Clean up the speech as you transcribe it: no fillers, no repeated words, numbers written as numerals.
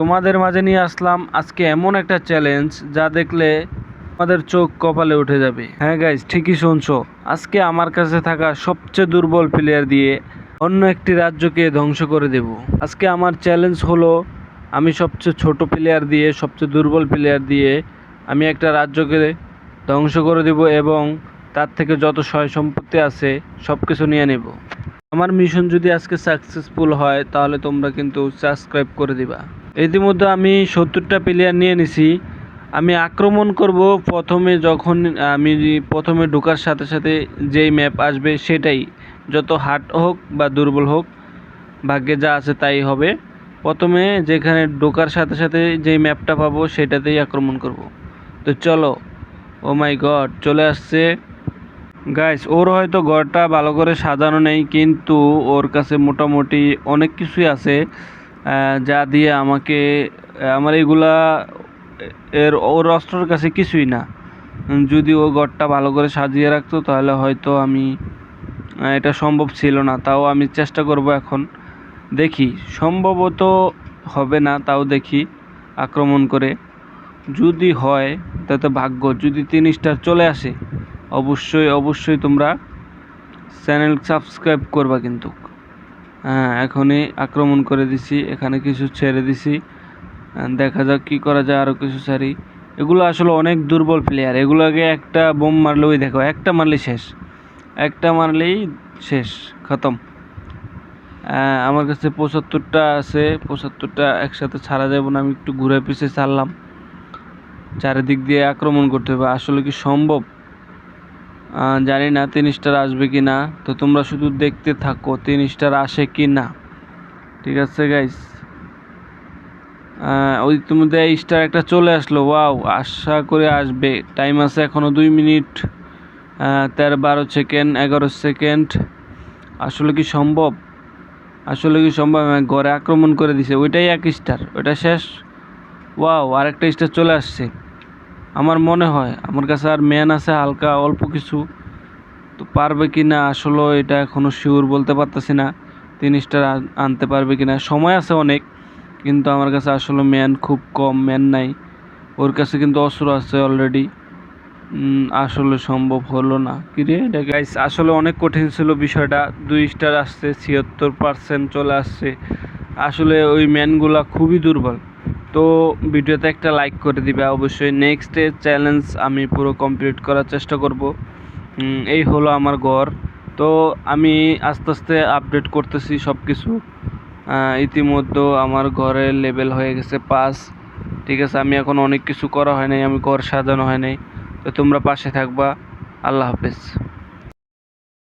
তোমাদের মাঝে নিয়ে আসলাম আজকে এমন একটা চ্যালেঞ্জ যা দেখলে আমাদের চোখ কপালে উঠে যাবে। হ্যাঁ গাইজ, ঠিকই শুনছো। আজকে আমার কাছে থাকা সবচেয়ে দুর্বল প্লেয়ার দিয়ে অন্য একটি রাজ্যকে ধ্বংস করে দেব। আজকে আমার চ্যালেঞ্জ হলো, আমি সবচেয়ে ছোট প্লেয়ার দিয়ে, সবচেয়ে দুর্বল প্লেয়ার দিয়ে আমি একটা রাজ্যকে ধ্বংস করে দেব এবং তার থেকে যত সয় সম্পত্তি আছে সব কিছু নিয়ে নেব। আমার মিশন যদি আজকে সাকসেসফুল হয় তাহলে তোমরা কিন্তু সাবস্ক্রাইব করে দিবা। ইতিমধ্যে আমি 70টা প্লেয়ার নিয়ে নিছি। আমি আক্রমণ করব প্রথমে ঢোকার সাথে সাথে যেই ম্যাপ আসবে সেটাই, যত হার্ড হোক বা দুর্বল হোক, ভাগ্যে যা আছে তাই হবে। প্রথমে যেখানে ঢোকার সাথে সাথে যেই ম্যাপটা পাবো সেটাতেই আক্রমণ করব। তো চলো। ও মাই গড, চলে আসছে গাইস। ওর হয়তো ঘরটা ভালো করে সাজানো নেই, কিন্তু ওর কাছে মোটামুটি অনেক কিছুই আছে যা দিয়ে আমার এগুলা ওর অস্ত্রের কাছে কিছুই না। যদি ও ঘরটা ভালো করে সাজিয়ে রাখতো তাহলে হয়তো এটা সম্ভব ছিল না। তাও আমি চেষ্টা করব এখন, দেখি। সম্ভবত হবে না, তাও দেখি আক্রমণ করে। যদি হয় তাতে ভাগ্য, যদি 3 স্টার চলে আসে অবশ্যই তোমরা চ্যানেল সাবস্ক্রাইব করবা কিন্তু। হ্যাঁ, এখনই আক্রমণ করে দিছি, এখানে কিছু ছেড়ে দিছি। দেখা যাক কি করা যায়, আরও কিছু ছাড়ি। এগুলো আসলে অনেক দুর্বল প্লেয়ার, এগুলোকে একটা বোম মারলেই দেখো, একটা মারলেই শেষ, খতম। আমার কাছে 75টা আছে, 75টা একসাথে ছাড়া যাবে না। আমি একটু ঘুরে পিছে ছাড়লাম, চারিদিক দিয়ে আক্রমণ করতে হবে। আসলে কি সম্ভব জানি না 3 স্টার আসবে কি না। তো তোমরা শুধু দেখতে থাকো 3 স্টার আসে কি না। ঠিক আছে গাইস, ওই ইতিমধ্যে স্টার একটা চলে আসলো। ওয়াও, আশা করে আসবে। টাইম আছে এখনও 2 মিনিট 12 সেকেন্ড 11 সেকেন্ড। আসলে কি সম্ভব? আমি ঘরে আক্রমণ করে দিছে, ওইটাই 1 স্টার, ওইটা শেষ। ওয়াও, আরেকটা স্টার চলে আসছে। আমার মনে হয় আমার কাছে আর ম্যান আছে হালকা অল্প কিছু। তো পারবে কি না আসলে এটা এখনও শিওর বলতে পারতেছি না। 3 স্টার আনতে পারবে কি না, সময় আছে অনেক, কিন্তু আমার কাছে আসলে ম্যান খুব কম, ম্যান নাই। ওর কাছে কিন্তু অস্ত্র আছে অলরেডি। আসলে সম্ভব হলো না। কিরে এটা গাইস, আসলে অনেক কঠিন ছিল বিষয়টা। 2 স্টার আসছে, 76% চলে আসছে। আসলে ওই ম্যানগুলা খুবই দুর্বল। তো ভিডিওতে একটা লাইক করে দিবে অবশ্যই। নেক্সটের চ্যালেঞ্জ আমি পুরো কমপ্লিট করার চেষ্টা করব। এই হলো আমার ঘর। তো আমি আস্তে আস্তে আপডেট করতেছি সব কিছু। ইতিমধ্যে আমার ঘরের লেভেল হয়ে গেছে 5। ঠিক আছে, আমি এখন অনেক কিছু করা হয় নাই, আমি ঘর সাজানো হয় নাই। তো তোমরা পাশে থাকবা। আল্লাহ হাফেজ।